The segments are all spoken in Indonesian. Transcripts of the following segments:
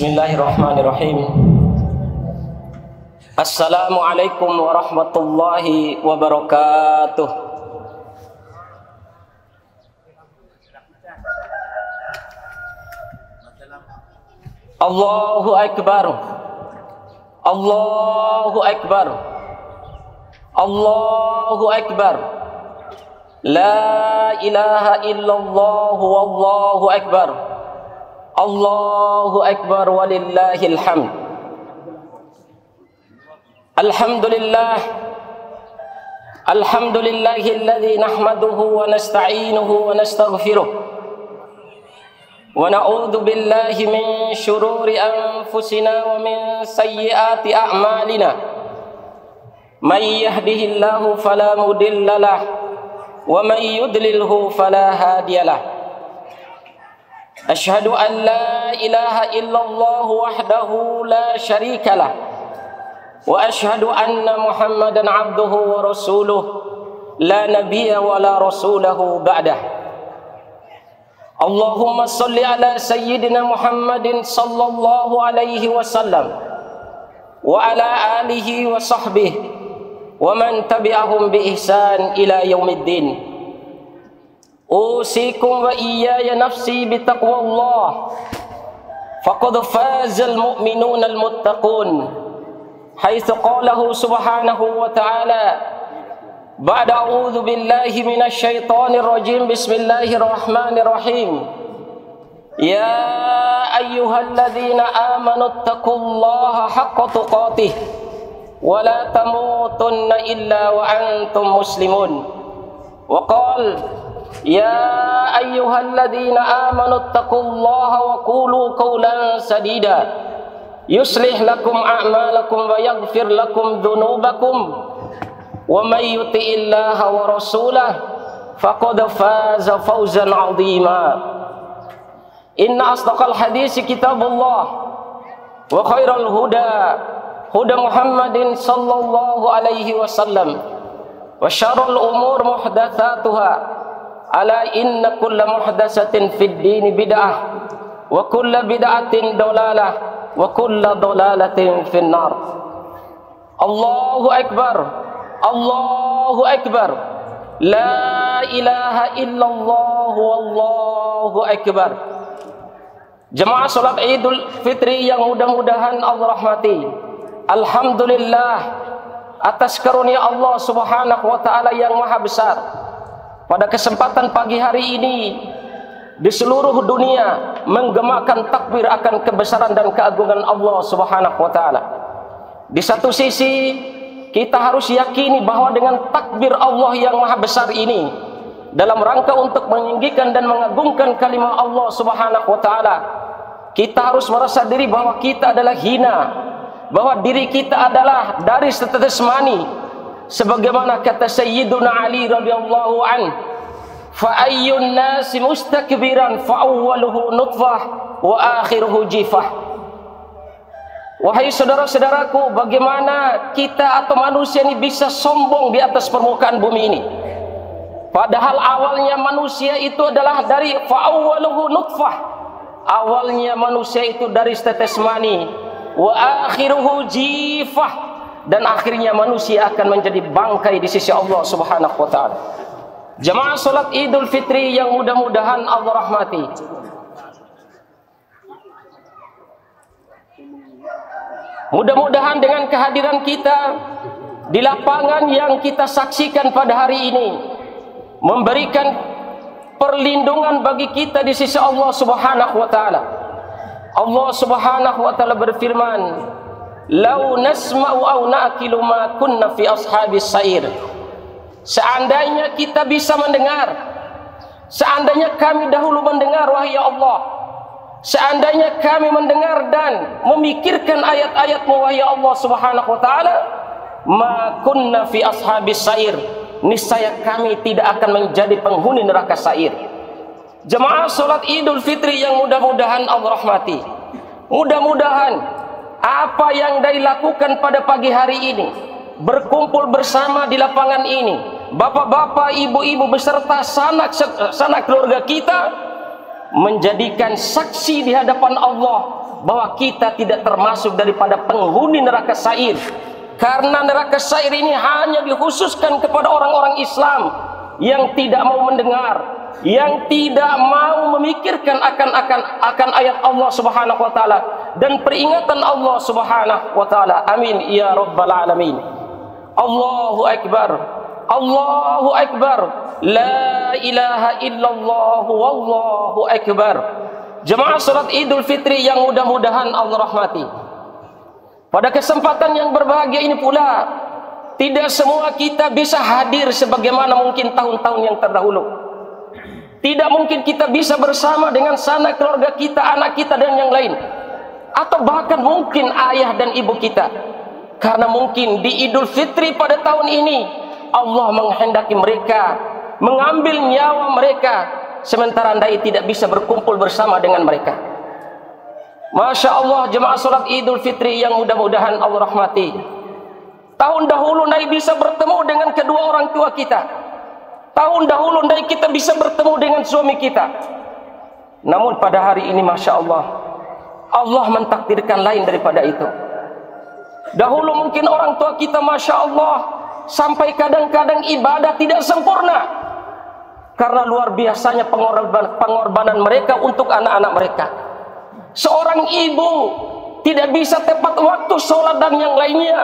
Bismillahirrahmanirrahim. Assalamualaikum warahmatullahi wabarakatuh. Allahu Akbar. Allahu Akbar. Allahu Akbar. La ilaha illallah wallahu akbar. Allahu Akbar walillahil hamd. Alhamdulillah. Alhamdulillahilladzi nahmaduhu wa nasta'inuhu wa nastaghfiruh. Wa na'udzu billahi min shururi anfusina wa min sayyiati a'malina. May yahdihillahu fala mudilla lahu wa may yudlilhu fala hadiya lahu. Asyhadu an la ilaha illallah wahdahu la syarika lah wa asyhadu anna Muhammadan abduhu wa rasuluh la nabiyya wa la rasulahu ba'dah. Allahumma salli ala sayyidina Muhammadin sallallahu alaihi wasallam wa ala alihi wa sahbihi wa man tabi'ahum bi ihsan ila yaumiddin. Usikum wa iyaya nafsi bitaqwallah faqad fazal mu'minuna almuttaqun haitsu qalahu subhanahu wa ta'ala ba'da a'udzu billahi minasy syaithanir rajim bismillahirrahmanirrahim ya ayyuhalladzina amanu taqullaha haqqa tuqatih wa la tamutunna illa wa antum muslimun wa qala ya ayyuhalladzina amanu taqullaha wa qulu qawlan sadida yuslih lakum a'malakum wa yaghfir lakum dhunubakum wa may yuti'illaha wa rasulahu faqad faza fawzan 'azima. Inna asdaqal hadits kitabullah wa khairal huda huda Muhammadin sallallahu alaihi wasallam wa syarrul umur muhdatsatuha ala inna kulla muhdatsatin fid din bid'ah wa kulla bid'atin dalalah wa kulla dalalatin fin nar. Allahu akbar. Allahu akbar. La ilaha illallah wallahu akbar. Jemaah salat Idul Fitri yang mudah-mudahan Allah rahmati. Alhamdulillah atas karunia Allah Subhanahu wa taala yang maha besar. Pada kesempatan pagi hari ini di seluruh dunia menggemakan takbir akan kebesaran dan keagungan Allah Subhanahu wa taala. Di satu sisi kita harus yakini bahwa dengan takbir Allah yang maha besar ini dalam rangka untuk meninggikan dan mengagungkan kalimat Allah Subhanahu wa taala, kita harus merasa diri bahwa kita adalah hina, bahwa diri kita adalah dari setetes mani. Sebagaimana kata Sayyiduna Ali radhiyallahu an, fa ayyun nasi mustakbiran fa awwaluhu nutfah wa akhiruhu jifah. Wahai saudara-saudaraku, bagaimana kita atau manusia ini bisa sombong di atas permukaan bumi ini, padahal awalnya manusia itu adalah dari fa awwaluhu nutfah, awalnya manusia itu dari setetes mani, wa akhiruhu jifah, dan akhirnya manusia akan menjadi bangkai di sisi Allah Subhanahu wa taala. Jemaah salat Idul Fitri yang mudah-mudahan Allah rahmati. Mudah-mudahan dengan kehadiran kita di lapangan yang kita saksikan pada hari ini memberikan perlindungan bagi kita di sisi Allah Subhanahu wa taala. Allah Subhanahu wa taala berfirman, "Lau nasma'u aw na'qilu ma kunna fi ashabis sa'ir." Seandainya kita bisa mendengar, seandainya kami dahulu mendengar wahai Allah, seandainya kami mendengar dan memikirkan ayat-ayat-Mu wahai Allah Subhanahu wa taala, ma kunna fi ashabis sa'ir, niscaya kami tidak akan menjadi penghuni neraka sa'ir. Jemaah salat Idul Fitri yang mudah-mudahan Allah rahmati. Mudah-mudahan apa yang dilakukan pada pagi hari ini, berkumpul bersama di lapangan ini, bapak-bapak, ibu-ibu beserta sanak keluarga kita, menjadikan saksi di hadapan Allah bahwa kita tidak termasuk daripada penghuni neraka sa'ir. Karena neraka sa'ir ini hanya dikhususkan kepada orang-orang Islam yang tidak mau mendengar, yang tidak mau memikirkan akan ayat Allah Subhanahu wa taala dan peringatan Allah Subhanahu wa taala. Amin ya rabbal alamin. Allahu akbar. Allahu akbar. La ilaha illallah wallahu akbar. Jemaah salat Idul Fitri yang mudah-mudahan Allah rahmati. Pada kesempatan yang berbahagia ini pula, tidak semua kita bisa hadir sebagaimana mungkin tahun-tahun yang terdahulu. Tidak mungkin kita bisa bersama dengan sanak keluarga kita, anak kita dan yang lain. Atau bahkan mungkin ayah dan ibu kita. Karena mungkin di Idul Fitri pada tahun ini Allah menghendaki mereka mengambil nyawa mereka, sementara andai tidak bisa berkumpul bersama dengan mereka. Masya Allah, jemaah salat Idul Fitri yang mudah-mudahan Allah rahmati. Tahun dahulu andai bisa bertemu dengan kedua orang tua kita. Tahun dahulu andai kita bisa bertemu dengan suami kita. Namun pada hari ini Masya Allah, Allah mentakdirkan lain daripada itu. Dahulu mungkin orang tua kita Masya Allah sampai kadang-kadang ibadah tidak sempurna karena luar biasanya pengorbanan mereka untuk anak-anak mereka. Seorang ibu tidak bisa tepat waktu sholat dan yang lainnya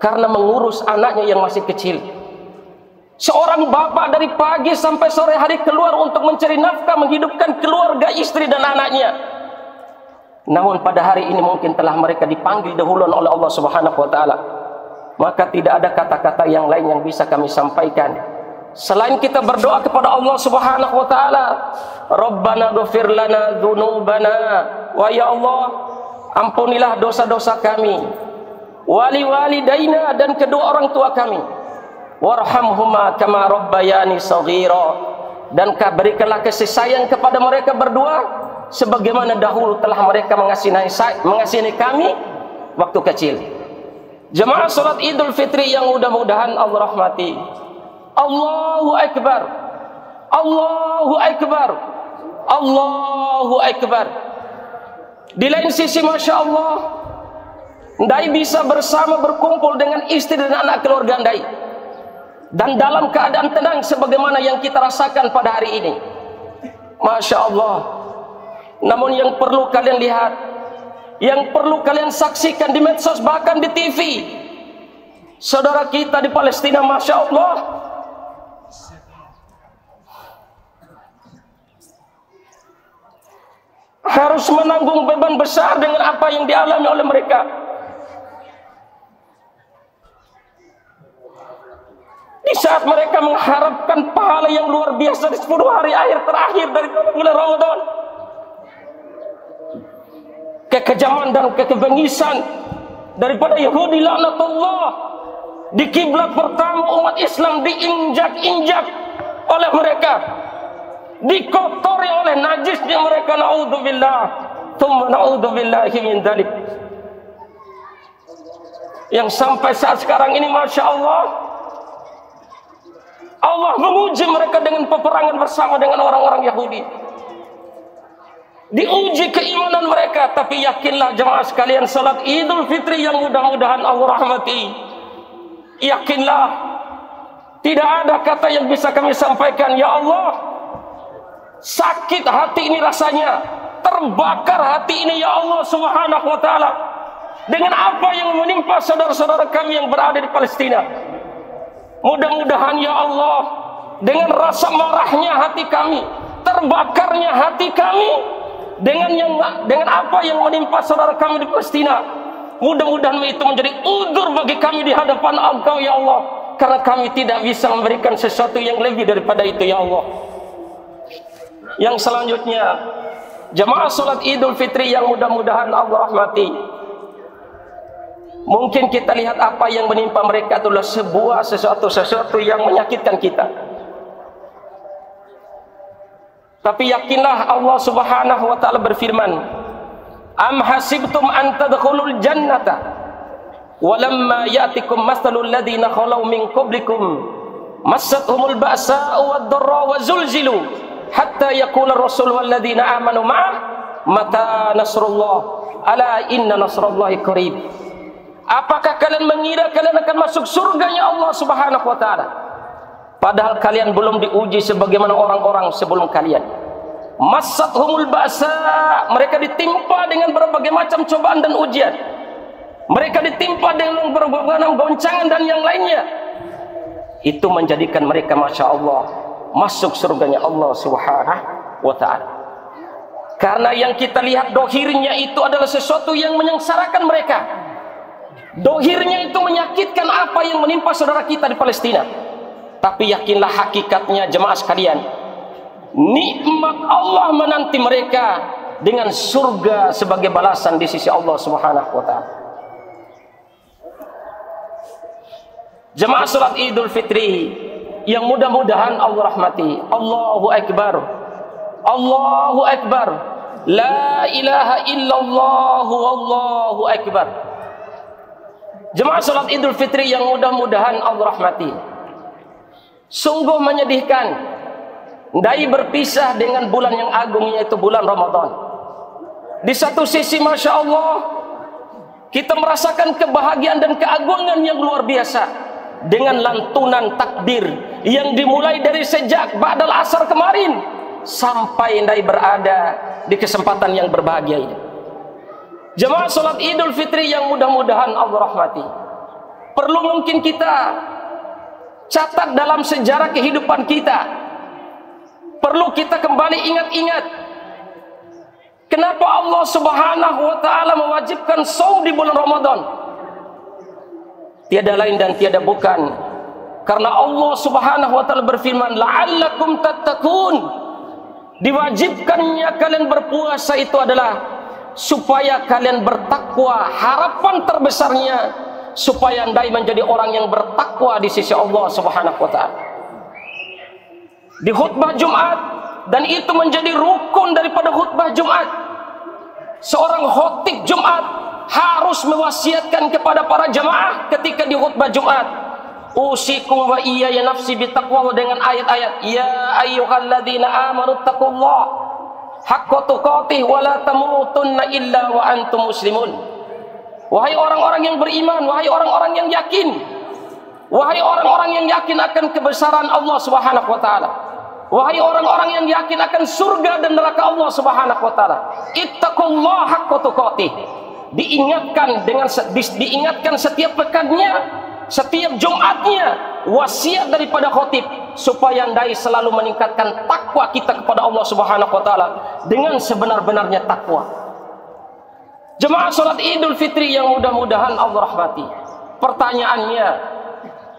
karena mengurus anaknya yang masih kecil. Seorang bapak dari pagi sampai sore hari keluar untuk mencari nafkah, menghidupkan keluarga, istri dan anaknya. Namun pada hari ini mungkin telah mereka dipanggil dahuluan oleh Allah Subhanahu wa taala. Maka tidak ada kata-kata yang lain yang bisa kami sampaikan selain kita berdoa kepada Allah Subhanahu wa taala, Rabbana ghfir lana dzunubana, wa ya Allah, ampunilah dosa-dosa kami, wali walidaina, dan kedua orang tua kami, warhamhuma kama rabbayani shaghira, dan berikanlah kasih sayang kepada mereka berdua sebagaimana dahulu telah mereka mengasihi kami waktu kecil. Jemaah salat Idul Fitri yang mudah-mudahan Allah rahmati. Allahu akbar. Allahu akbar. Allahu akbar. Di lain sisi Masya Allah, ndai bisa bersama berkumpul dengan istri dan anak keluarga ndai, dan dalam keadaan tenang sebagaimana yang kita rasakan pada hari ini. Masya Allah. Namun yang perlu kalian lihat, yang perlu kalian saksikan di medsos, bahkan di TV, saudara kita di Palestina Masya Allah harus menanggung beban besar dengan apa yang dialami oleh mereka. Di saat mereka mengharapkan pahala yang luar biasa di 10 hari akhir terakhir dari bulan Ramadan, kekejaman dan kekebengisan daripada Yahudi laknatullah di kiblat pertama umat Islam diinjak-injak oleh mereka, dikotori oleh najisnya mereka, naudzubillah tsumma naudzubillahi min dzalik, yang sampai saat sekarang ini Masya Allah Allah menguji mereka dengan peperangan bersama dengan orang-orang Yahudi. Diuji keimanan mereka. Tapi yakinlah jemaah sekalian, salat Idul Fitri yang mudah-mudahan Allah rahmati, yakinlah tidak ada kata yang bisa kami sampaikan. Ya Allah, sakit hati ini rasanya, terbakar hati ini ya Allah Subhanahu wa taala dengan apa yang menimpa saudara-saudara kami yang berada di Palestina. Mudah-mudahan ya Allah, dengan rasa marahnya hati kami, terbakarnya hati kami dengan apa yang menimpa saudara kami di Palestina, mudah-mudahan itu menjadi udzur bagi kami di hadapan Engkau ya Allah, karena kami tidak bisa memberikan sesuatu yang lebih daripada itu ya Allah. Yang selanjutnya, jemaah salat Idul Fitri yang mudah-mudahan Allah rahmati, mungkin kita lihat apa yang menimpa mereka itulah sesuatu yang menyakitkan kita. Tapi yakinlah Allah Subhanahu wa taala berfirman, am hasibtum an tadkhulul jannata walamma ya'tikum mathalul ladzina khalau min qablikum massathumul ba'sa'u wad-dharra wa zulzilu hatta yaqula ar-rasul wal ladzina amanu ma'ah mata nasrullah, ala inna nasrullahi qarib. Apakah kalian mengira kalian akan masuk surganya Allah Subhanahu wa taala, padahal kalian belum diuji sebagaimana orang-orang sebelum kalian? Massathumul ba'sa, mereka ditimpa dengan berbagai macam cobaan dan ujian. Mereka ditimpa dengan berbagai macam goncangan dan yang lainnya. Itu menjadikan mereka, masya Allah, masuk surganya Allah Subhanahu wa ta'ala. Karena yang kita lihat dohirnya itu adalah sesuatu yang menyengsarakan mereka. Dohirnya itu menyakitkan apa yang menimpa saudara kita di Palestina. Tapi yakinlah hakikatnya jemaah sekalian, nikmat Allah menanti mereka dengan surga sebagai balasan di sisi Allah Subhanahu wa ta'ala. Jemaah salat Idul Fitri yang mudah-mudahan Allah rahmati. Allahu Akbar, Allahu Akbar, la ilaha illallah, Allahu Akbar. Jemaah salat Idul Fitri yang mudah-mudahan Allah rahmati. Sungguh menyedihkan dai berpisah dengan bulan yang agung, yaitu bulan Ramadan. Di satu sisi masya Allah kita merasakan kebahagiaan dan keagungan yang luar biasa dengan lantunan takbir yang dimulai dari sejak ba'dal asar kemarin sampai dai berada di kesempatan yang berbahagia ini. Jemaah salat Idul Fitri yang mudah-mudahan Allah rahmati, perlu mungkin kita catat dalam sejarah kehidupan kita. Perlu kita kembali ingat-ingat kenapa Allah Subhanahu wa ta'ala mewajibkan saum di bulan Ramadan. Tiada lain dan tiada bukan karena Allah Subhanahu wa ta'ala berfirman, la'allakum tattaqun. Diwajibkannya kalian berpuasa itu adalah supaya kalian bertakwa. Harapan terbesarnya supaya anda menjadi orang yang bertakwa di sisi Allah Subhanahu wa ta'ala. Di khutbah Jumat, dan itu menjadi rukun daripada khutbah Jumat, seorang khotib Jumat harus mewasiatkan kepada para jamaah ketika di khutbah Jumat, usikum wa iyaya nafsi bitaqwa, dengan ayat-ayat ya ayyuhalladzina amanu taqullah haqqa tuqatih wa la tamutunna illa wa antum muslimun. Wahai orang-orang yang beriman, wahai orang-orang yang yakin, wahai orang-orang yang yakin akan kebesaran Allah Subhanahu wa ta'ala, wahai orang-orang yang yakin akan surga dan neraka Allah Subhanahu wa ta'ala, ittaqullah haqqa tuqatih. Diingatkan setiap pekannya, setiap Jumatnya, wasiat daripada khotib supaya andai selalu meningkatkan takwa kita kepada Allah Subhanahu wa ta'ala dengan sebenar-benarnya takwa. Jemaah salat Idul Fitri yang mudah-mudahan Allah rahmati, pertanyaannya,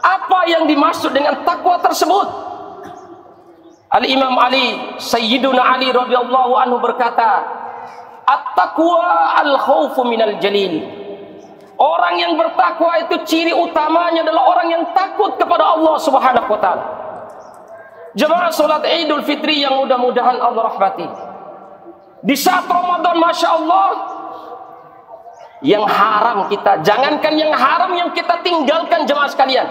apa yang dimaksud dengan takwa tersebut? Al-Imam Ali, Sayyiduna Ali radhiyallahu anhu berkata, at-taqwa al-khawfu minal jalil. Orang yang bertakwa itu ciri utamanya adalah orang yang takut kepada Allah Subhanahu wa ta'ala. Jemaah salat Idul Fitri yang mudah-mudahan Allah rahmati, di saat Ramadan masya Allah, yang haram kita, jangankan yang haram yang kita tinggalkan jemaah sekalian,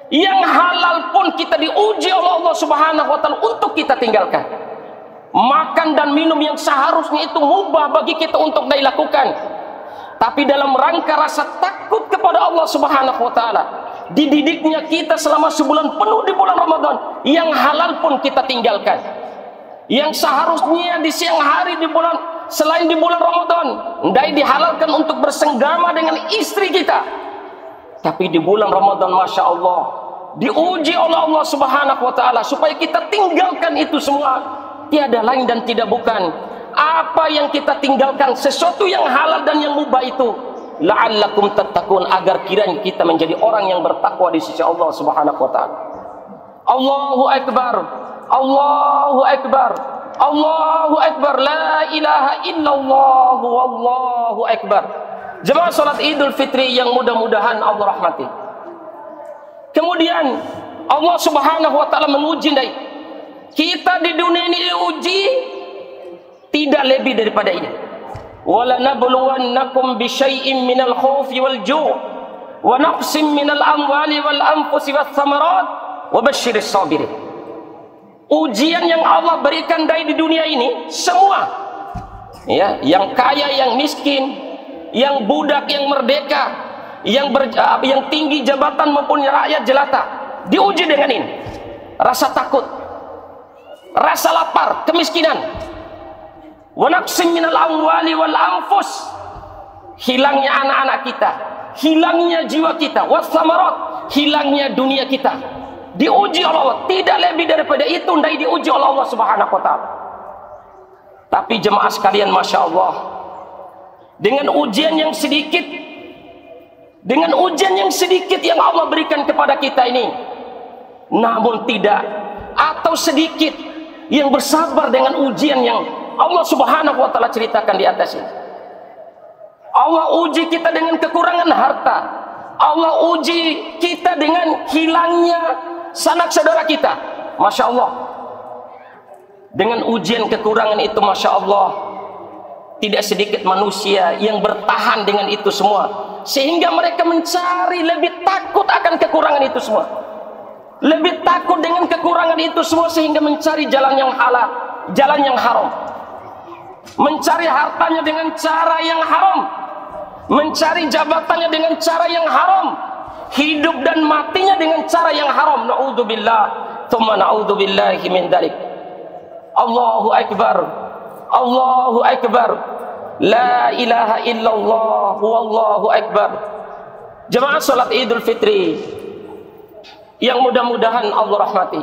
yang halal pun kita diuji oleh Allah Subhanahu wa ta'ala untuk kita tinggalkan. Makan dan minum yang seharusnya itu mubah bagi kita untuk dilakukan, tapi dalam rangka rasa takut kepada Allah Subhanahu wa ta'ala, dididiknya kita selama sebulan penuh di bulan Ramadan, yang halal pun kita tinggalkan. Yang seharusnya di siang hari di bulan, selain di bulan Ramadan, ndai dihalalkan untuk bersenggama dengan istri kita, tapi di bulan Ramadan masya Allah diuji oleh Allah Subhanahu wa ta'ala supaya kita tinggalkan itu semua. Tiada lain dan tidak bukan apa yang kita tinggalkan, sesuatu yang halal dan yang mubah itu, la'allakum tattaqun, agar kiranya kita menjadi orang yang bertakwa di sisi Allah Subhanahu wa ta'ala. Allahu Akbar, Allahu Akbar, Allahu Akbar, la ilaha illallah, wallahu Akbar. Jemaah salat Idul Fitri yang mudah-mudahan Allah rahmati. Kemudian Allah Subhanahu wa ta'ala menguji kita di dunia ini, diuji tidak lebih daripada ini. Wala nabluwannakum bisyai'in minal khawfi wal ju' wa naqsim minal amwali wal anfusi wath thamarat wa basyiris sabirin. Ujian yang Allah berikan di dunia ini semua Ya, yang kaya, yang miskin, yang budak, yang merdeka, yang tinggi jabatan maupun rakyat jelata, diuji dengan ini. Rasa takut, rasa lapar, kemiskinan. Wa naqsim minal amwali wal anfus, hilangnya anak-anak kita, hilangnya jiwa kita, wassamarat, hilangnya dunia kita. Diuji oleh Allah. Tidak lebih daripada itu ndai diuji oleh Allah Subhanahu wa taala. Tapi jemaah sekalian, Masya Allah, dengan ujian yang sedikit, dengan ujian yang sedikit yang Allah berikan kepada kita ini, namun tidak, atau sedikit yang bersabar dengan ujian yang Allah Subhanahu wa taala ceritakan di atas ini. Allah uji kita dengan kekurangan harta, Allah uji kita dengan hilangnya sanak saudara kita. Masya Allah, dengan ujian kekurangan itu, Masya Allah, tidak sedikit manusia yang bertahan dengan itu semua, sehingga mereka mencari, lebih takut akan kekurangan itu semua, lebih takut dengan kekurangan itu semua, sehingga mencari jalan yang halal, jalan yang haram, mencari hartanya dengan cara yang haram, mencari jabatannya dengan cara yang haram, hidup dan matinya dengan cara yang haram. Na'udzubillah, tsumma na'udzubillahi min dzalik. Allahu Akbar, Allahu Akbar, la ilaha illallah, wallahu Akbar. Jemaah salat Idul Fitri yang mudah-mudahan Allah rahmati,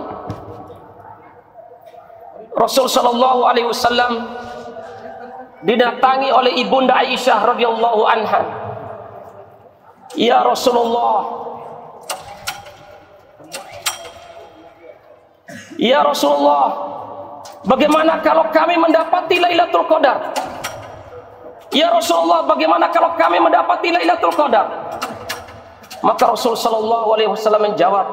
Rasul sallallahu alaihi wasallam didatangi oleh ibunda Aisyah radhiyallahu anha. Ya Rasulullah, ya Rasulullah, bagaimana kalau kami mendapati Lailatul Qadar? Ya Rasulullah, bagaimana kalau kami mendapati Lailatul Qadar? Maka Rasul sallallahu alaihi wasallam menjawab,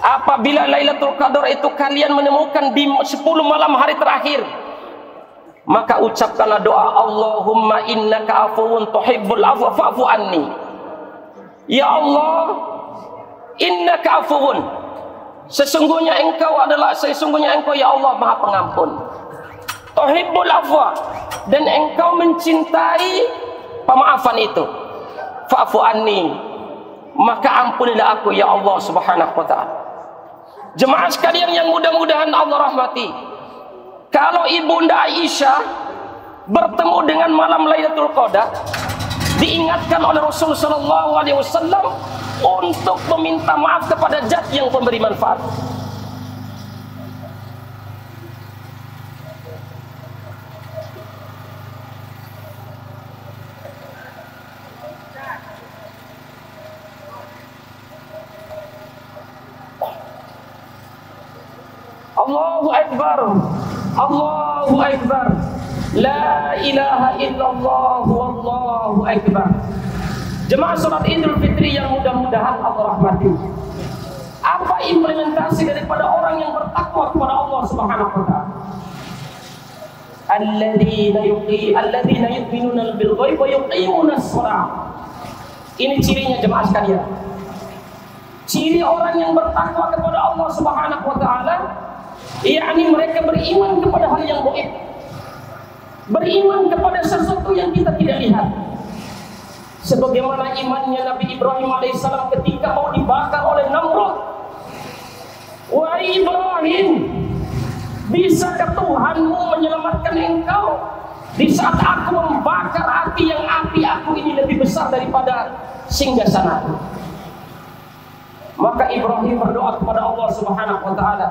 apabila Lailatul Qadar itu kalian menemukan di 10 malam hari terakhir, maka ucapkanlah doa, Allahumma innaka afuwun tuhibbul afwa fa'fu anni. Ya Allah, innaka afuwun, sesungguhnya engkau ya Allah maha pengampun, tuhibbul afwa, dan engkau mencintai pemaafan itu, fa'fu anni, maka ampunilah aku ya Allah Subhanahu wa ta'ala. Jemaah sekalian yang mudah-mudahan Allah rahmati, kalau ibunda Aisyah bertemu dengan malam Lailatul Qadar, diingatkan oleh Rasul sallallahu alaihi wasallam untuk meminta maaf kepada Zat yang pemberi manfaat. Allahu Akbar, Allahu Akbar, la ilaha illallah, wallahu Akbar. Jemaah salat Idul Fitri yang mudah-mudahan Allah rahmati, apa implementasi daripada orang yang bertakwa kepada Allah Subhanahu wa taala? Alladzina yu'minuna bil ghaib wa yuqimuna shalah. Ini cirinya jemaah sekalian. Ciri orang yang bertakwa kepada Allah Subhanahu wa taala, yakni mereka beriman kepada hal yang gaib, beriman kepada sesuatu yang kita tidak lihat. Sebagaimana imannya Nabi Ibrahim alaihissalam ketika mau dibakar oleh Namrud. Wahai Ibrahim, bisakah Tuhanmu menyelamatkan engkau di saat aku membakar api yang api aku ini lebih besar daripada singgasana? Maka Ibrahim berdoa kepada Allah Subhanahu wa taala,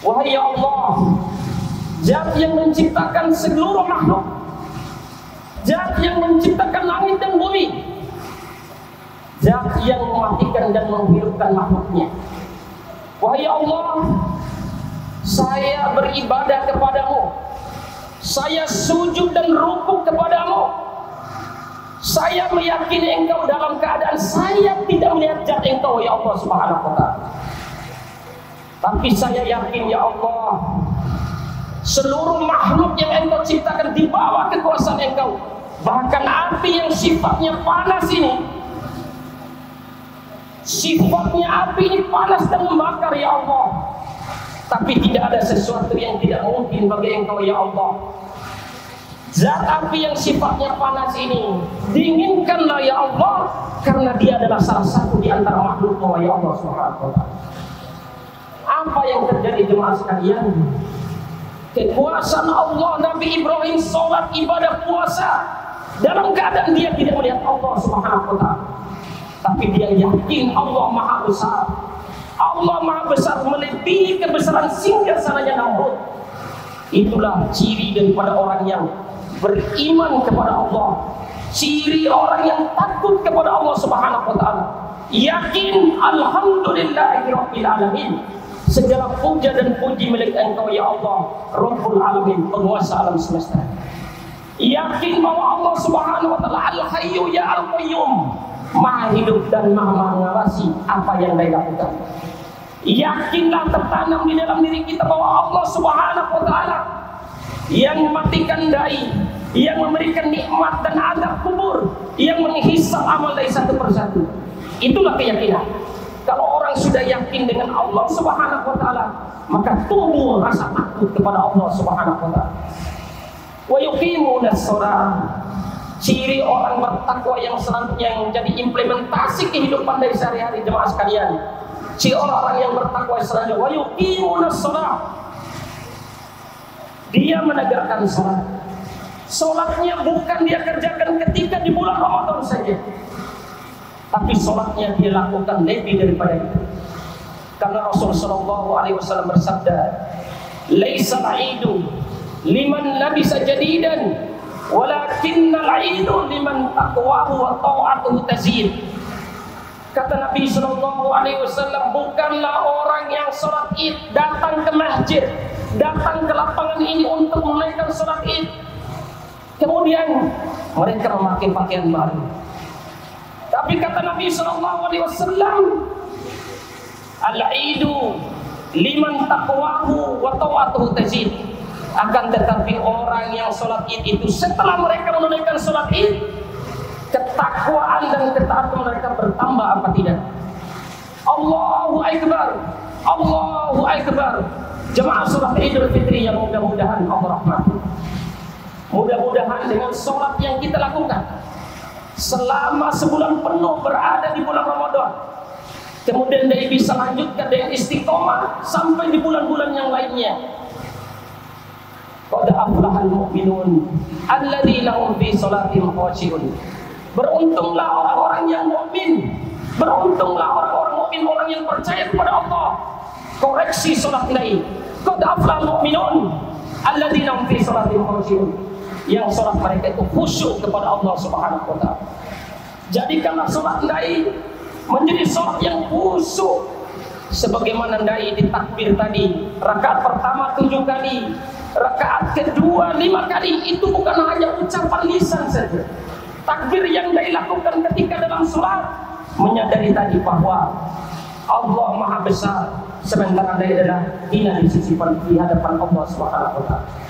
wahai ya Allah, Zat yang menciptakan seluruh makhluk, Zat yang menciptakan langit dan bumi, Zat yang mematikan dan menghidupkan makhluknya. Wahai Allah, saya beribadah kepadamu, saya sujud dan rukuk kepadamu, saya meyakini engkau dalam keadaan saya tidak melihat zat engkau ya Allah Subhanahu wa ta'ala. Tapi saya yakin ya Allah, seluruh makhluk yang engkau ciptakan di bawah kekuasaan engkau, bahkan api yang sifatnya panas ini, sifatnya api ini panas dan membakar ya Allah, tapi tidak ada sesuatu yang tidak mungkin bagi engkau ya Allah. Zat api yang sifatnya panas ini dinginkanlah ya Allah, karena dia adalah salah satu di antara makhluk-Mu ya Allah Subhanahu wa ta'ala. Apa yang terjadi jemaah sekalian? Kekuasaan Allah, Nabi Ibrahim sholat ibadah puasa dalam keadaan dia tidak melihat Allah Subhanahu wa ta'ala, tapi dia yakin Allah Maha Besar. Allah Maha Besar melebihi kebesaran singgasananya Namrud. Itulah ciri daripada orang yang beriman kepada Allah, ciri orang yang takut kepada Allah Subhanahu wa ta'ala. Yakin alhamdulillahirabbil alamin, segala puja dan puji milik Engkau ya Allah Rabbul alamin, penguasa alam semesta. Yakin bahwa Allah Subhanahu wa ta'ala al-hayyu ya al-qayyum, maha hidup dan maha mengawasi apa yang dia lakukan. Yakinlah tertanam di dalam diri kita bahwa Allah Subhanahu wa ta'ala yang mematikan dai, yang memberikan nikmat dan azab kubur, yang menghisap amal dari satu persatu. Itulah keyakinan. Kalau orang sudah yakin dengan Allah Subhanahu wa ta'ala, maka tumbuh rasa takut kepada Allah Subhanahu wa ta'ala. Wa yuqimunas shalah, ciri orang bertakwa yang selanjutnya yang jadi implementasi kehidupan dari sehari-hari jemaah sekalian. Ciri orang yang bertakwa selanjutnya, wa yuqimunas shalah, dia menegakkan salat. Salatnya bukan dia kerjakan ketika di bulan Ramadan saja, tapi salatnya dia lakukan lebih daripada itu. Karena Rasulullah sallallahu alaihi wasallam bersabda, "Laisa al-aidu liman labisa jadidan, walakinnal aidu liman taqwahu wa ta'atuhu tazid." Kata Nabi sallallahu alaihi wasallam, bukanlah orang yang salat Id datang ke masjid, datang ke lapangan ini untuk menunaikan salat Id, kemudian mereka memakai pakaian baru. Tapi kata Nabi sallallahu alaihi wasallam, al-aidu liman taqwahu wa ta'atuhu tazid. Akan tetapi orang yang salat Id itu setelah mereka menunaikan salat Id, ketakwaan dan ketaatan mereka bertambah apa tidak? Allahu Akbar, Allahu Akbar. Jemaah salat Idul Fitri yang mudah-mudahan Allah rahmati. Mudah-mudahan dengan salat yang kita lakukan selama sebulan penuh berada di bulan Ramadan, kemudian dia bisa lanjutkan dengan istiqomah sampai di bulan-bulan yang lainnya. Qad aflahal mu'minun alladzina hum fi salatihim khashi'un. Beruntunglah orang-orang yang mukmin, beruntunglah orang-orang mukmin, orang yang percaya kepada Allah. Koreksi salat lain. Qad aflahal mu'minun alladzina hum fi salatihim khashi'un. Yang salat mereka itu khusyuk kepada Allah Subhanahu wa ta'ala. Jadikanlah salat dai menjadi salat yang khusyuk. Sebagaimana dai ditakbir tadi, rakaat pertama 7 kali, rakaat kedua 5 kali, itu bukan hanya ucapan lisan saja. Takbir yang dilakukan ketika dalam salat menyadari tadi bahwa Allah Maha Besar, sementara dia adalah hina di sisi di hadapan Allah Subhanahu wa ta'ala.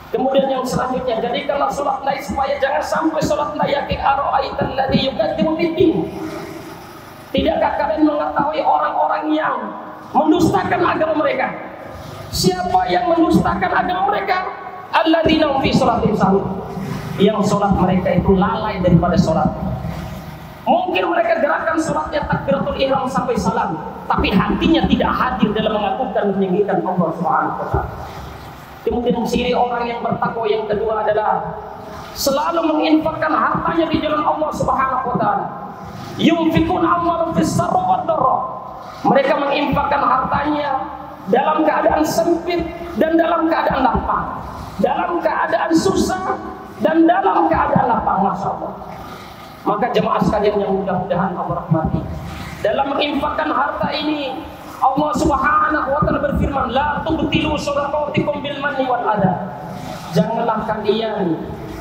Kemudian yang selanjutnya, jadikanlah salat lain supaya jangan sampai salat layakin ara'aital ladzi yukadzibu bid-din. Tidakkah kalian mengetahui orang-orang yang mendustakan agama mereka? Siapa yang mendustakan agama mereka? Alladzina hum fi salatihim sahun. Yang salat mereka itu lalai daripada salat. Mungkin mereka gerakan salatnya takbiratul ihram sampai salam, tapi hatinya tidak hadir dalam mengakukan meninggikan Allah Subhanahu wa ta'ala. Kemudian ciri orang yang bertakwa yang kedua adalah selalu menginfakkan hartanya di jalan Allah Subhanahu wa ta'ala. Yunfikun amwalahum fis sarra wad dharra. Mereka menginfakkan hartanya dalam keadaan sempit dan dalam keadaan lapang, dalam keadaan susah dan dalam keadaan lapang. Masya Allah. Maka jemaah sekalian yang mudah-mudahan Allah rahmati, dalam menginfakkan harta ini Allah Subhanahu wa ta'ala berfirman, la tubtilu shadaqatikum bil manni wal adha. Janganlah kalian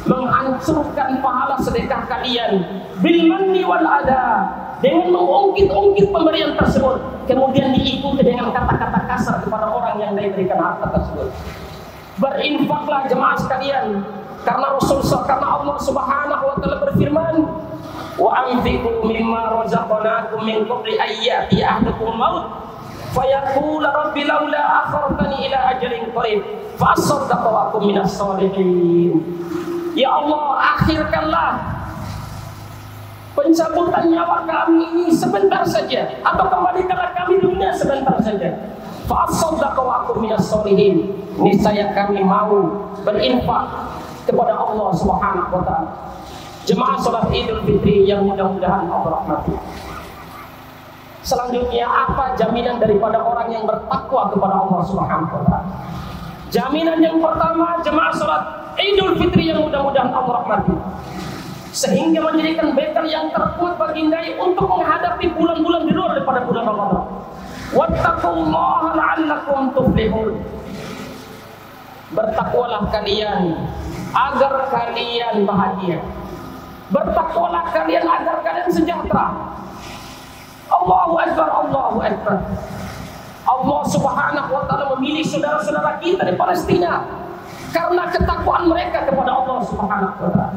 menghancurkan pahala sedekah kalian bil manni wal adha, dengan mengungkit-ungkit pemberian tersebut, kemudian diikuti dengan kata-kata kasar kepada orang yang diberikan harta tersebut. Berinfaklah jemaah sekalian, karena karena Allah Subhanahu wa ta'ala berfirman, wa anfiqu mimma razaqnakum min qabli ayyati ahdakum maut fayaqul rabbi laula akhartani ila ajalin qarib fa asaddaqu wa akum minas shalihin. Ya Allah, akhirkanlah pencabutan nyawa kami ini sebentar saja, atau kembalikanlah kami dunia sebentar saja. Fa'asaddaqu wa akum minas sholihin. Niscaya kami mau berinfak kepada Allah Subhanahu wa taala. Jemaah salat Idul Fitri yang mudah-mudahan Allah rahmati. Selanjutnya, apa jaminan daripada orang yang bertakwa kepada Allah Subhanahu wa taala? Jaminan yang pertama, jemaah salat Idul Fitri yang mudah-mudahan Allah rahmati, sehingga menjadikan bekal yang terkuat bagi dai untuk menghadapi bulan-bulan di luar daripada bulan Ramadan. Wattaqullaha la'allakum tuflihun. Bertakwalah kalian agar kalian bahagia. Bertakwalah kalian agar kalian sejahtera. Allahu Akbar, Allahu Akbar. Allah Subhanahu wa taala memilih saudara-saudara kita di Palestina karena ketakwaan mereka kepada Allah Subhanahu wa taala.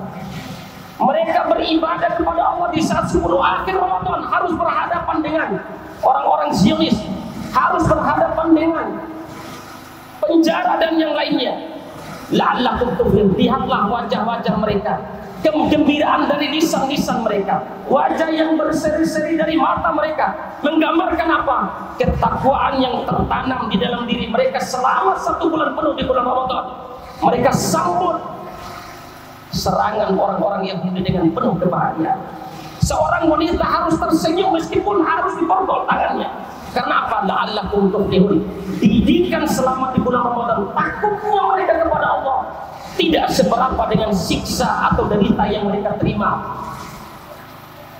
Mereka beribadah kepada Allah di saat 10 akhir Ramadan, harus berhadapan dengan orang-orang Zionis, harus berhadapan dengan penjara dan yang lainnya. La'allakum tuflihun. Lihatlah wajah-wajah mereka, kegembiraan dari lisan-lisan mereka, wajah yang berseri-seri dari mata mereka, menggambarkan apa? Ketakwaan yang tertanam di dalam diri mereka selama 1 bulan penuh di bulan Ramadan. Mereka sambut serangan orang-orang Yahudi dengan penuh kebahagiaan. Seorang wanita harus tersenyum meskipun harus diborgol tangannya. Karena apa? La'allakum tuflihun. Didikan selama di bulan Ramadan, takutnya mereka kepada Allah tidak seberapa dengan siksa atau derita yang mereka terima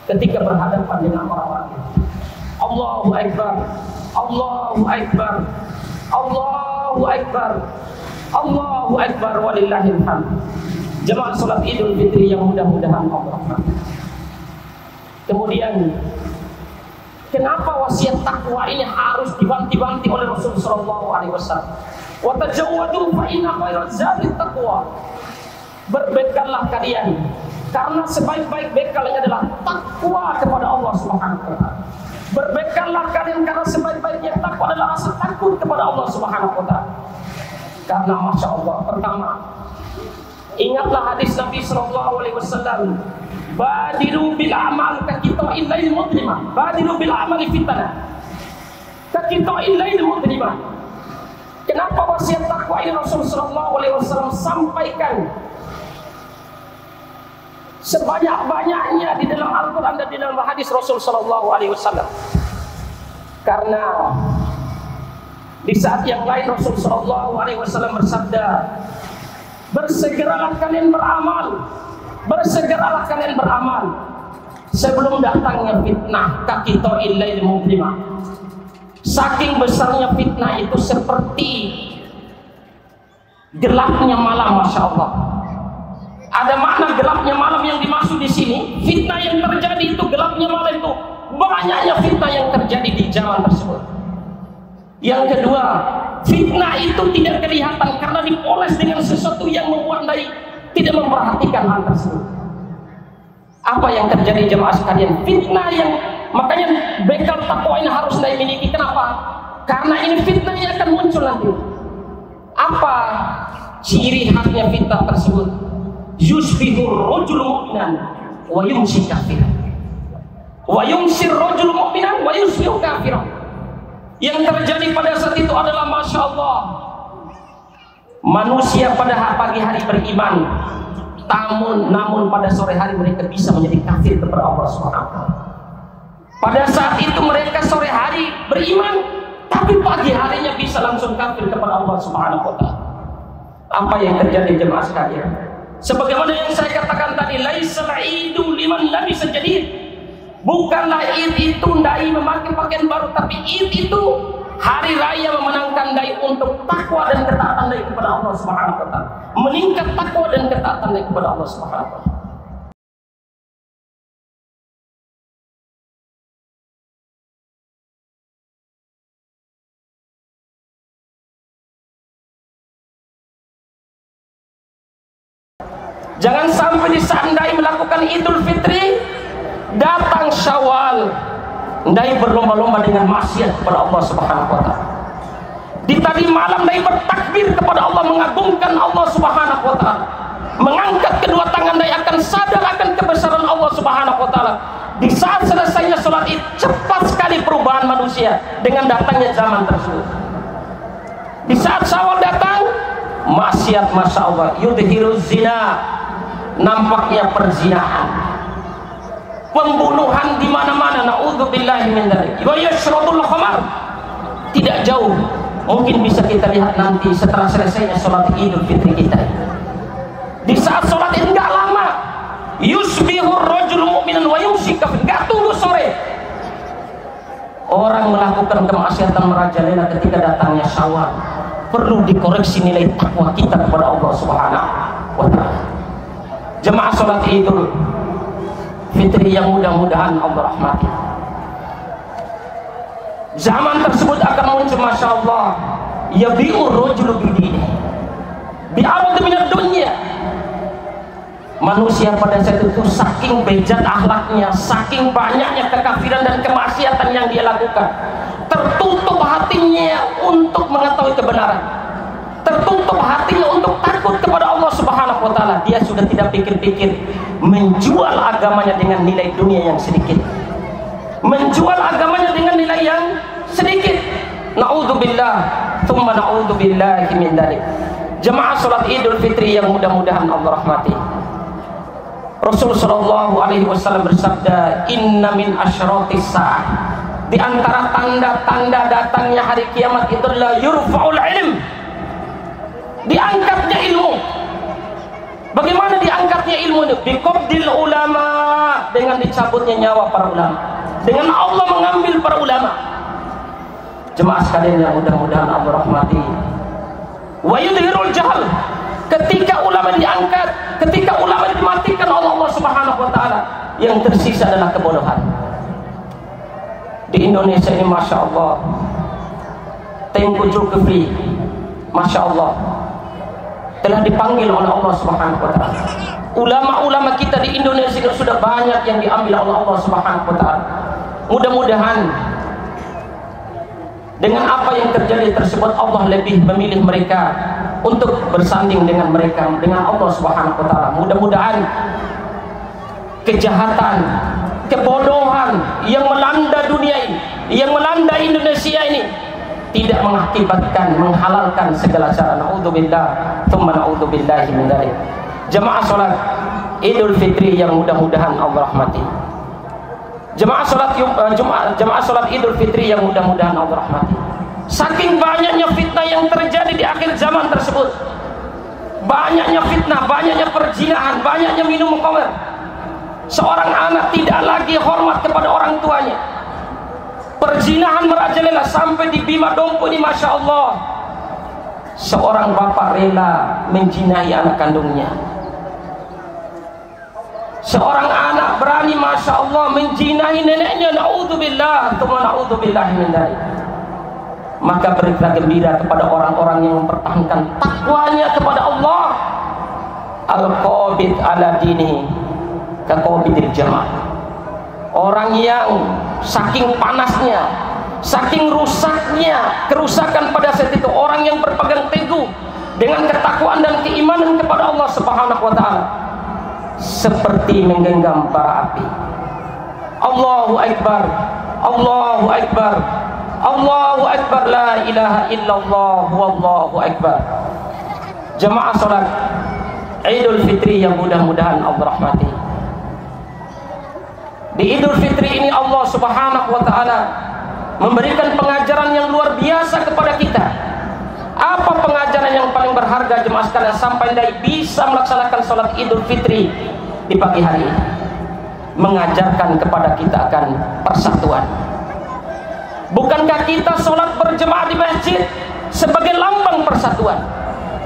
ketika berhadapan dengan orang-orang itu. Allahu Akbar, Allahu Akbar, Allahu Akbar, Allahu Akbar, walillahil hamd. Jemaah salat Idul Fitri yang mudah-mudahan Allah rahmati. Kemudian, kenapa wasiat takwa ini harus dibanti-banti oleh Rasul sallallahu alaihi wasallam? Wa tajawwadu fa inna khairaz zadi taqwa. Berbekallah kalian, karena sebaik-baik bekalnya adalah takwa kepada Allah Subhanahu wa taala. Berbekallah kalian karena sebaik-baiknya takwa adalah rasa takut kepada Allah Subhanahu wa taala. Karena Masya Allah, pertama, ingatlah hadis Nabi sallallahu alaihi wasallam, badiru bil amal ka qita'il lail mudlimah, badiru bil amali fitnah ka qita'il lail mudlimah. Kenapa wasiat takwa ini Rasul sallallahu alaihi wasallam sampaikan sebanyak-banyaknya di dalam Al-Qur'an dan di dalam hadis Rasul sallallahu alaihi wasallam? Karena di saat yang lain Rasul sallallahu alaihi wasallam bersabda, bersegeralah kalian beramal, bersegeralah kalian beramal sebelum datangnya fitnah kaqita'il lail mudlimah. Saking besarnya fitnah itu seperti gelapnya malam, Masya Allah. Ada makna gelapnya malam yang dimaksud di sini. Fitnah yang terjadi itu gelapnya malam itu banyaknya fitnah yang terjadi di zaman tersebut. Yang kedua, fitnah itu tidak kelihatan karena dipoles dengan sesuatu yang membuat dari tidak memperhatikan hal tersebut. Apa yang terjadi jemaah sekalian? Fitnah yang makanya bekal takwa ini harus saya miliki. Kenapa? Karena ini fitnah yang akan muncul nanti. Apa ciri khasnya fitnah tersebut? Yusbihur rajul mu'minan wa yumsi kafiran, wa yumsir rajul mu'minan wa yusbihu kafiran. Yang terjadi pada saat itu adalah Masya Allah, manusia pada pagi hari beriman, namun pada sore hari mereka bisa menjadi kafir kepada Allah SWT. Pada saat itu mereka sore hari beriman, tapi pagi harinya bisa langsung kafir kepada Allah SWT. Apa yang terjadi jemaah sekalian? Sebagaimana yang saya katakan tadi, laisal idu liman labisa jadid. Bukanlah Id itu dai memakai pakaian baru, tapi Id itu hari raya memenangkan dai untuk takwa dan ketaatan dai kepada Allah Subhanahu wa taala. Meningkat takwa dan ketaatan dai kepada Allah Subhanahu wa taala. Jangan sampai disandai melakukan Idul Fitri, datang Syawal, dai berlomba-lomba dengan maksiat kepada Allah Subhanahu wa taala. Di tadi malam dai bertakbir kepada Allah, mengagungkan Allah Subhanahu wa taala. mengangkat kedua tangan Anda akan sadar akan kebesaran Allah Subhanahu wa taala. Di saat selesainya sholat Id, cepat sekali perubahan manusia dengan datangnya zaman tersebut. Di saat Syawal datang, maksiat masya Allah, yudhiru zina, nampaknya perzinahan, pembunuhan di mana-mana, naudzubillahi min dzalik. Wa yashrabul khamar, tidak jauh, mungkin bisa kita lihat nanti setelah selesainya sholat Idul Fitri kita. Di saat sholat Id enggak lama, yusbihur rajul mu'minan wa yumsi kafir, enggak tunggu sore. Orang melakukan kemaksiatan merajalela ketika datangnya Syawal. Perlu dikoreksi nilai takwa kita kepada Allah Subhanahu wa taala. Jemaah salat Idul Fitri yang mudah-mudahan Allah rahmati. Zaman tersebut akan muncul masya Allah, yabi'ur rajulu bidini bi'arad minad dunya. Manusia pada saat itu saking bejat akhlaknya, saking banyaknya kekafiran dan kemaksiatan yang dia lakukan, tertutup hatinya untuk mengetahui kebenaran, tertutup hatinya untuk takut kepada Allah Subhanahu wa taala. Dia sudah tidak pikir-pikir menjual agamanya dengan nilai dunia yang sedikit, menjual agamanya dengan nilai yang sedikit. Naudzubillah, tsumma naudzubillahi min dzalik. Jemaah salat Idul Fitri yang mudah-mudahan Allah rahmati. Rasul sallallahu alaihi wasallam bersabda, "Inna min asyratis saah." Di antara tanda-tanda datangnya hari kiamat itu adalah yurfa'ul ilm. Diangkatnya ilmu. Bagaimana diangkatnya ilmu itu? Biqabdil ulama, dengan dicabutnya nyawa para ulama. Dengan Allah mengambil para ulama. Jemaah sekalian yang mudah-mudahan Allah rahmati. Wa yudhirul jahl. Ketika ulama diangkat, ketika ulama dimatikan oleh Allah Subhanahu wa taala, yang tersisa adalah kebodohan. Di Indonesia ini masya Allah, Tempo Zulkifli masya Allah telah dipanggil oleh Allah Subhanahu wa taala. Ulama-ulama kita di Indonesia sudah banyak yang diambil oleh Allah Subhanahu wa taala. Mudah-mudahan dengan apa yang terjadi tersebut Allah lebih memilih mereka untuk bersanding dengan mereka, dengan Allah Subhanahu wa taala. Mudah-mudahan kejahatan, kebodohan yang melanda dunia ini, yang melanda Indonesia ini tidak mengakibatkan menghalalkan segala cara. Naudzubillah, tsumma naudzubillahi min dzalik. Jemaah salat Idul Fitri yang mudah-mudahan Allah rahmati. Jemaah salat Idul Fitri yang mudah-mudahan Allah rahmati. Saking banyaknya fitnah yang terjadi di akhir zaman tersebut, banyaknya fitnah, banyaknya perzinahan, banyaknya minum khamr. Seorang anak tidak lagi hormat kepada orang tuanya. Perzinahan merajalela sampai di Bima Dompu ini masya Allah. Seorang bapak rela menjinahi anak kandungnya. Seorang anak berani masya Allah menjinahi neneknya. Naudzubillah, tsumma naudzubillahi min dzalik. Maka berilah gembira kepada orang-orang yang mempertahankan takwanya kepada Allah. Al-qabid ala dini kaqabidil jamaah. Orang yang saking panasnya, saking rusaknya kerusakan pada saat itu, orang yang berpegang teguh dengan ketakwaan dan keimanan kepada Allah Subhanahu wa taala seperti menggenggam bara api. Allahu akbar, Allahu akbar, Allahu akbar, la ilaha illallah, wallahu akbar. Jemaah salat Idul Fitri yang mudah-mudahan Allah rahmati. Di Idul Fitri ini Allah Subhanahu wa taala memberikan pengajaran yang luar biasa kepada kita. Apa pengajaran yang paling berharga jemaah sekalian sampai Anda bisa melaksanakan salat Idul Fitri di pagi hari ini? Mengajarkan kepada kita akan persatuan. Bukankah kita sholat berjemaah di masjid sebagai lambang persatuan?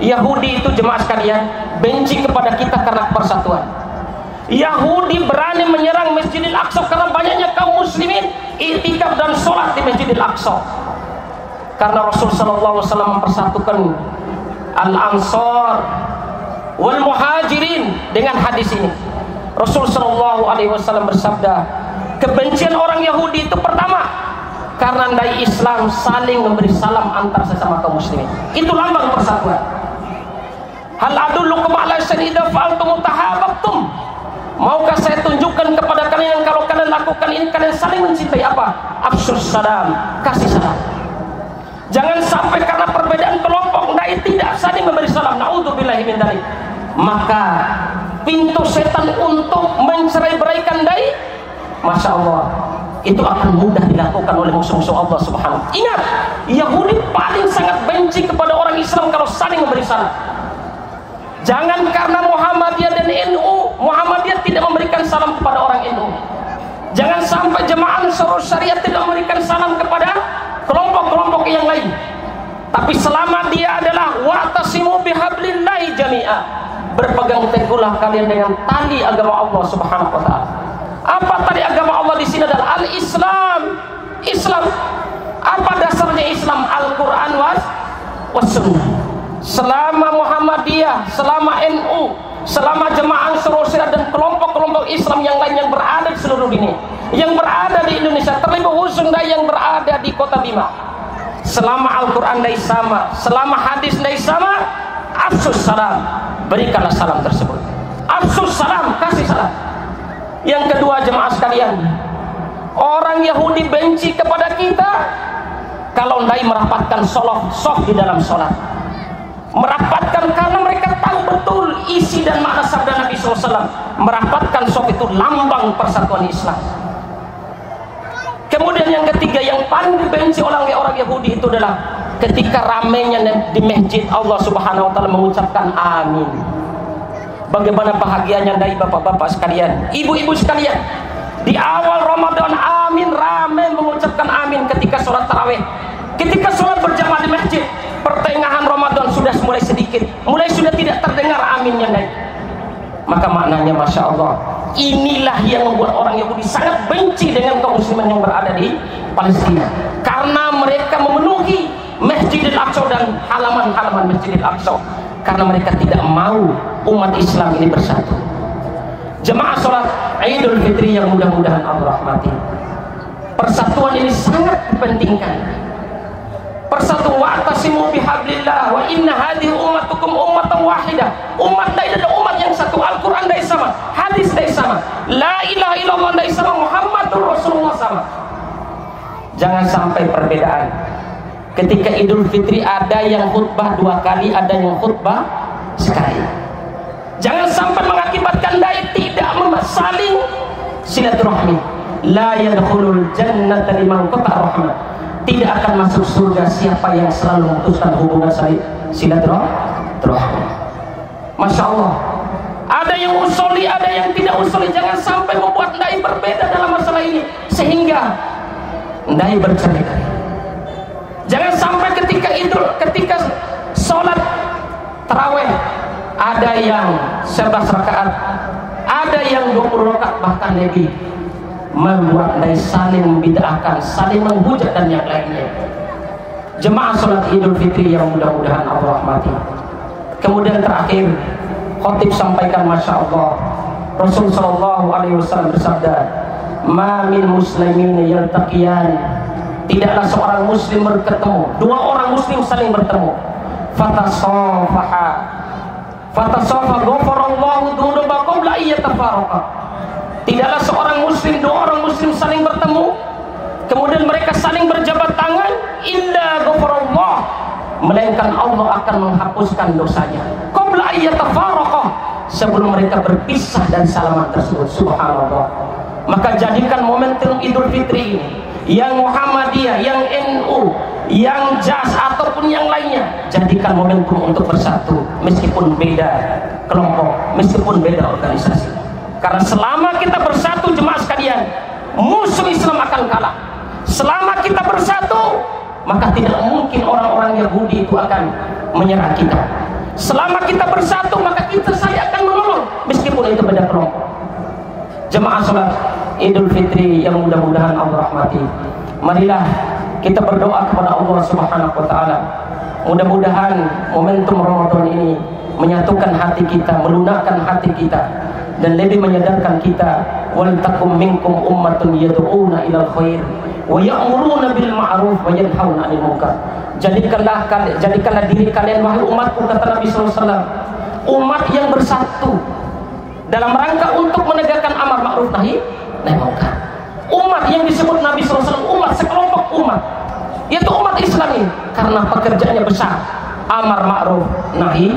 Yahudi itu jemaah sekalian benci kepada kita karena persatuan. Yahudi berani menyerang Masjidil Aqsa karena banyaknya kaum muslimin i'tikaf dan sholat di Masjidil Aqsa. Karena Rasul sallallahu alaihi wasallam mempersatukan al-ansar wal muhajirin dengan hadis ini. Rasul sallallahu alaihi wasallam bersabda, kebencian orang Yahudi itu pertama karena dai Islam saling memberi salam antar sesama kaum muslimin. Itu lambang persatuan. Hal adullukum ala syai'in idza fa'altum tahabbtum. Maukah saya tunjukkan kepada kalian yang kalau kalian lakukan ini kalian saling mencintai apa? Afsus salam, kasih salam. Jangan sampai karena perbedaan kelompok dai tidak saling memberi salam. Naudzubillahi min dzalik. Maka pintu setan untuk mencerai-beraikan dai, masya Allah, itu akan mudah dilakukan oleh musuh-musuh Allah Subhanahu wa ta'ala. Ingat, Yahudi paling sangat benci kepada orang Islam kalau saling memberi salam. Jangan karena Muhammadiyah dan NU, Muhammadiyah tidak memberikan salam kepada orang NU. Jangan sampai jemaah Ansarus Syariah tidak memberikan salam kepada kelompok-kelompok yang lain. Tapi selama dia adalah wa'tasimu bihablillahi jami'a, berpegang teguhlah kalian dengan tali agama Allah Subhanahu wa ta'ala. Apa tali agama Allah di sini adalah al-Islam. Islam. Apa dasarnya Islam? Al-Qur'an was sunnah. Selama Muhammadiyah, selama NU, selama jemaah Ansarus Syariah dan kelompok-kelompok Islam yang lain yang berada di seluruh dunia, yang berada di Indonesia, terlebih khusus yang berada di Kota Bima, selama Al-Quran dai sama, selama hadis dai sama, afsus salam, berikanlah salam tersebut. Afsus salam, kasih salam. Yang kedua jemaah sekalian, orang Yahudi benci kepada kita kalau dai merapatkan soft di dalam sholat. Merapatkan karena mereka tahu betul isi dan makna sabda Nabi SAW. Merapatkan soft itu lambang persatuan Islam. Kemudian yang ketiga yang paling dibenci oleh orang Yahudi itu adalah ketika ramainya di masjid Allah Subhanahu wa ta'ala mengucapkan amin. Bagaimana bahagianya dari bapak-bapak sekalian, ibu-ibu sekalian, di awal Ramadan amin, ramai mengucapkan amin ketika sholat tarawih, ketika sholat berjamaah di masjid. Pertengahan Ramadan sudah mulai sedikit, mulai sudah tidak terdengar aminnya lagi. Maka maknanya masya Allah, inilah yang membuat orang Yahudi sangat benci dengan kaum muslimin yang berada di Palestina, karena mereka memenuhi Masjidil Aqsa dan halaman-halaman Masjidil Aqsa, karena mereka tidak mau umat Islam ini bersatu. Jemaah sholat Idul Fitri yang mudah-mudahan Allah rahmati, persatuan ini sangat dipentingkan. Persatu wa'tasimu bihablillah wa inna hadhihi ummatukum ummatan wahidah. Umat dai adalah umat yang satu. Al-Quran dai sama, hadis dai sama, la ilaha illallah dai sama, Muhammadur Rasulullah sama. Jangan sampai perbedaan. Ketika Idul Fitri ada yang khutbah 2 kali, ada yang khutbah sekali. Jangan sampai mengakibatkan dai tidak saling silaturahmi. La yadkhulul jannata liman qata'a rahmah. Tidak akan masuk surga siapa yang selalu memutuskan hubungan silaturahmi. Masya Allah, ada yang usuli, ada yang tidak usuli. Jangan sampai membuat dai berbeda dalam masalah ini sehingga dai bercerai. Jangan sampai ketika sholat tarawih ada yang 11 rakaat, ada yang 20 rakaat bahkan lebih, membuat dai saling membid'ahkan, saling menghujat dan yang lainnya. Jemaah sholat Idul Fitri yang mudah-mudahan Allah rahmati. Kemudian terakhir, khotib sampaikan masya Allah, Rasul sallallahu alaihi wasallam bersabda, "Ma min muslimin yaltaqiyan." Tidaklah seorang muslim bertemu, 2 orang muslim saling bertemu. Fatasafaha ghafarallahu dzunubakum la yatafarraqa. Tidaklah seorang muslim, 2 orang muslim saling bertemu, kemudian mereka saling berjabat tangan, illa ghafarallah, melainkan Allah akan menghapuskan dosanya. Qabla ayyatafarraqah, sebelum mereka berpisah dan salaman tersebut. Subhanallah. Maka jadikan momentum Idul Fitri ini, yang Muhammadiyah, yang NU, yang JAS ataupun yang lainnya, jadikan momentum untuk bersatu meskipun beda kelompok, meskipun beda organisasi. Karena selama kita bersatu jemaah sekalian, musuh Islam akan kalah. Selama kita bersatu, maka tidak mungkin orang-orang Yahudi itu akan menyerang kita. Selama kita bersatu, maka saya akan menolong meskipun itu beda kelompok. Jemaah salat Idul Fitri yang mudah-mudahan Allah rahmati, marilah kita berdoa kepada Allah Subhanahu wa ta'ala. Mudah-mudahan momentum Ramadan ini menyatukan hati kita, melunakkan hati kita, dan lebih menyadarkan kita, wal takum minkum ummatun yad'una ilal khair wa ya'muruna bil ma'ruf wa yanhauna 'anil munkar. Jadikanlah diri kalian wahai umatku, kata Nabi sallallahu alaihi wasallam, umat yang bersatu dalam rangka untuk menegakkan amar ma'ruf nahi munkar. Umat yang disebut Nabi SAW umat, sekelompok umat, yaitu umat Islam ini, karena pekerjaannya besar, amar ma'ruf nahi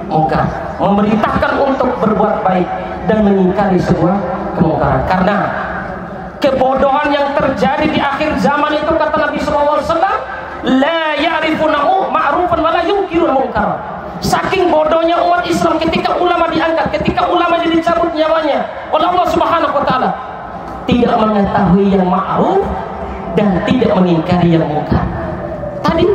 munkar, memerintahkan untuk berbuat baik dan mengingkari sebuah kemungkaran. Karena kebodohan yang terjadi di akhir zaman itu, kata Nabi SAW, la ya'rifunahu ma'rufan wa la yunkirul munkar. Saking bodohnya umat Islam ketika ulama diangkat, ketika ulama jadi dicabut nyawanya oleh Allah Subhanahu wa taala, tidak mengetahui yang ma'ruf dan tidak mengingkari yang munkar. Tadi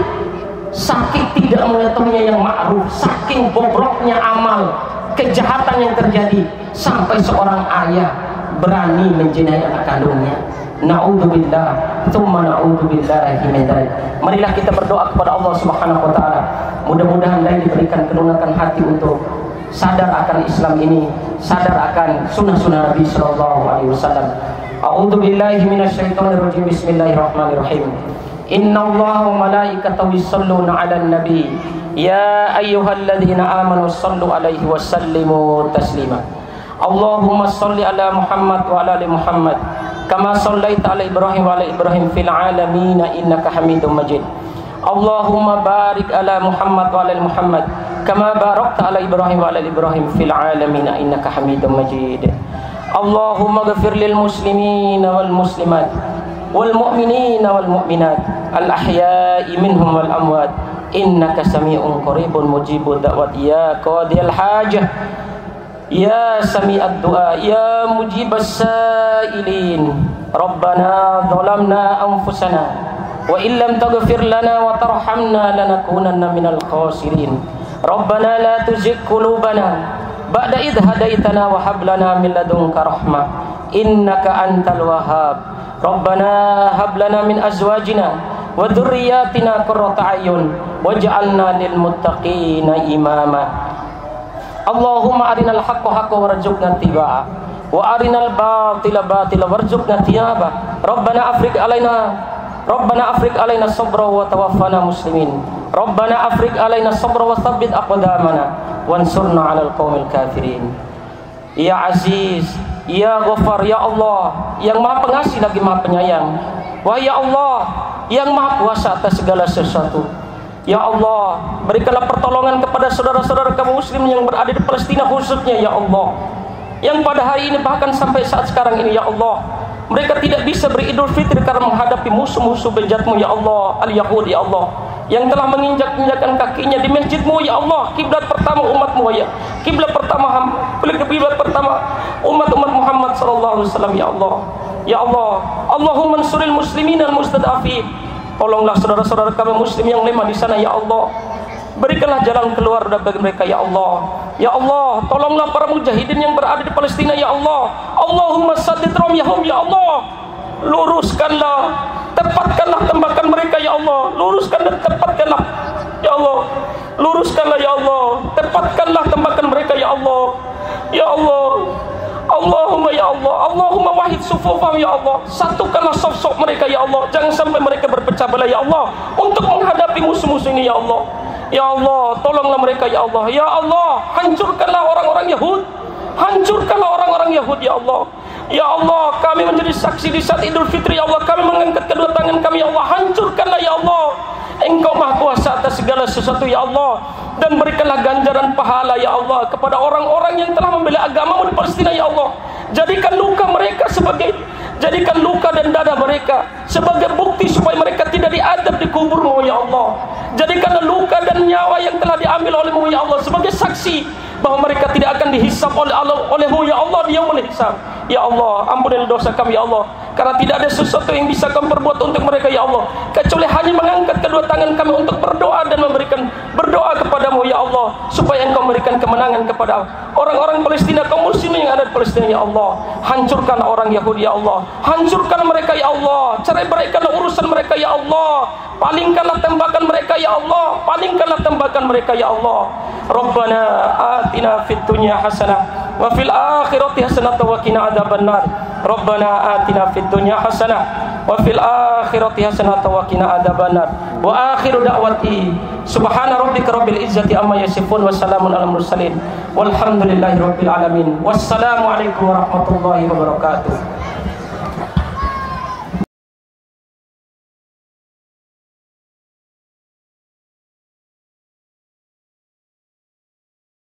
saking tidak mengetahuinya yang ma'ruf, saking bobroknya amal, kejahatan yang terjadi, sampai seorang ayah berani menjinai anak kandungnya. Na'udzubillah, tsumma na'udzubillahi min dzalik. Marilah kita berdoa kepada Allah Subhanahu wa taala. Mudah-mudahan lain diberikan kelunakan hati untuk sadar akan Islam ini, sadar akan sunnah-sunnah Nabi sallallahu alaihi wasallam. A'udzubillahi minasyaitonir rajim. Bismillahirrahmanirrahim. Innallaha wa malaikatahu yusholluna 'alan nabi. Ya ayyuhalladzina amanu shallu 'alaihi wa sallimu taslima. Allahumma shalli ala Muhammad wa ala ali Muhammad kama shallaita ala Ibrahim wa ala Ibrahim fil alamin innaka Hamidum Majid. Allahumma barik ala Muhammad wa ala ali Muhammad kama barakta ala Ibrahim wa ala Ibrahim fil alamin innaka Hamidum Majid. Allahumma ghfir lil muslimin wal muslimat wal mu'minin wal mu'minat al ahya'i minhum wal amwat innaka sami'un qaribun mujibud da'wat ya qadiyal hajah ya sami'ad du'a ya mujibas sa'ilin. Rabbana zalamna anfusana wa illam taghfir lana wa tarhamna lanakunanna minal khasirin. Rabbana la tuzigh qulubana ba'da idh hadaitana wa hab lana min ladunka rahmah innaka antal wahhab. Rabbana hab lana min azwajina wa dhurriyyatina qurrata a'yun waj'alna lil muttaqina imama. Allahumma arinal haqqa haqqan warzuqna ittiba'ah wa arinal batila batila warzuqna ijtinabah. Rabbana afriq alaina sabra wa tawaffana muslimin. Rabbana afriq alaina sabra wa tsabbit aqdamana wansurna 'alal qaumil kafirin. Ya Aziz, Ya Ghaffar, Ya Allah yang Maha Pengasih lagi Maha Penyayang. Wahai Ya Allah yang Maha Kuasa atas segala sesuatu. Ya Allah, berikanlah pertolongan kepada saudara-saudara kaum muslim yang berada di Palestina khususnya, Ya Allah, yang pada hari ini bahkan sampai saat sekarang ini, Ya Allah, mereka tidak bisa beridul fitri karena menghadapi musuh-musuh bejatmu, Ya Allah, al-Yahud, Ya Allah, yang telah menginjak-injakkan kakinya di masjidmu, Ya Allah, kiblat pertama umatmu, Ya, kiblat pertama umat Muhammad sallallahu alaihi wasallam, Ya Allah. Ya Allah, Allahumma ansuril muslimin al-mustad'afin. Tolonglah saudara-saudara kami muslim yang lemah di sana, Ya Allah. Berikanlah jalan keluar bagi mereka, Ya Allah. Ya Allah, tolonglah para mujahidin yang berada di Palestina, Ya Allah. Allahumma saddid ramyahum, Ya Allah. Luruskanlah, tepatkanlah tembakan mereka, Ya Allah. Luruskan dan tepatkanlah, Ya Allah. Luruskanlah, Ya Allah. Tepatkanlah tembakan mereka, Ya Allah. Ya Allah. Allahumma ya Allah, Allahumma wahid sufufam ya Allah. Satukanlah saf-saf mereka ya Allah. Jangan sampai mereka berpecah belah ya Allah untuk menghadapi musuh-musuh ini ya Allah. Ya Allah, tolonglah mereka ya Allah. Ya Allah, hancurkanlah orang-orang Yahud. Hancurkanlah orang-orang Yahud ya Allah. Ya Allah, kami menjadi saksi di saat Idul Fitri ya Allah. Kami mengangkat kedua tangan kami ya Allah. Hancurkanlah ya Allah. Engkau Maha Kuasa atas segala sesuatu ya Allah. Dan berikanlah ganjaran pahala ya Allah kepada orang-orang yang telah membela agamamu di Palestina ya Allah. Jadikan luka dan dada mereka sebagai bukti supaya mereka tidak diadab di kuburmu ya Allah. Jadikanlah luka dan nyawa yang telah diambil olehmu ya Allah sebagai saksi bahwa mereka tidak akan dihisab olehmu ya Allah di yaumul hisab. Ya Allah, ampunilah dosa kami ya Allah, karena tidak ada sesuatu yang bisa kami perbuat untuk mereka ya Allah kecuali hanya mengangkat kedua tangan kami untuk berdoa dan berdoa kepadamu ya Allah supaya engkau memberikan kemenangan kepada orang-orang Palestina, kaum muslimin yang ada di Palestina ya Allah. Hancurkan orang Yahudi ya Allah, hancurkan mereka ya Allah, cerai-beraikanlah urusan mereka ya Allah, palingkanlah tembakan mereka ya Allah, palingkanlah tembakan mereka ya Allah. Rabbana atina fid dunya hasanah wa fil akhirati hasanah wa qina adzabannar. Rabbana atina fid dunya hasanah wa fil akhirati hasanatan wa qina adzabannar. Wa akhiru da'wati subhana rabbika rabbil izzati amma yasifun wa salamun alal mursalin walhamdulillahi rabbil alamin. Wassalamu alaikum warahmatullahi wabarakatuh.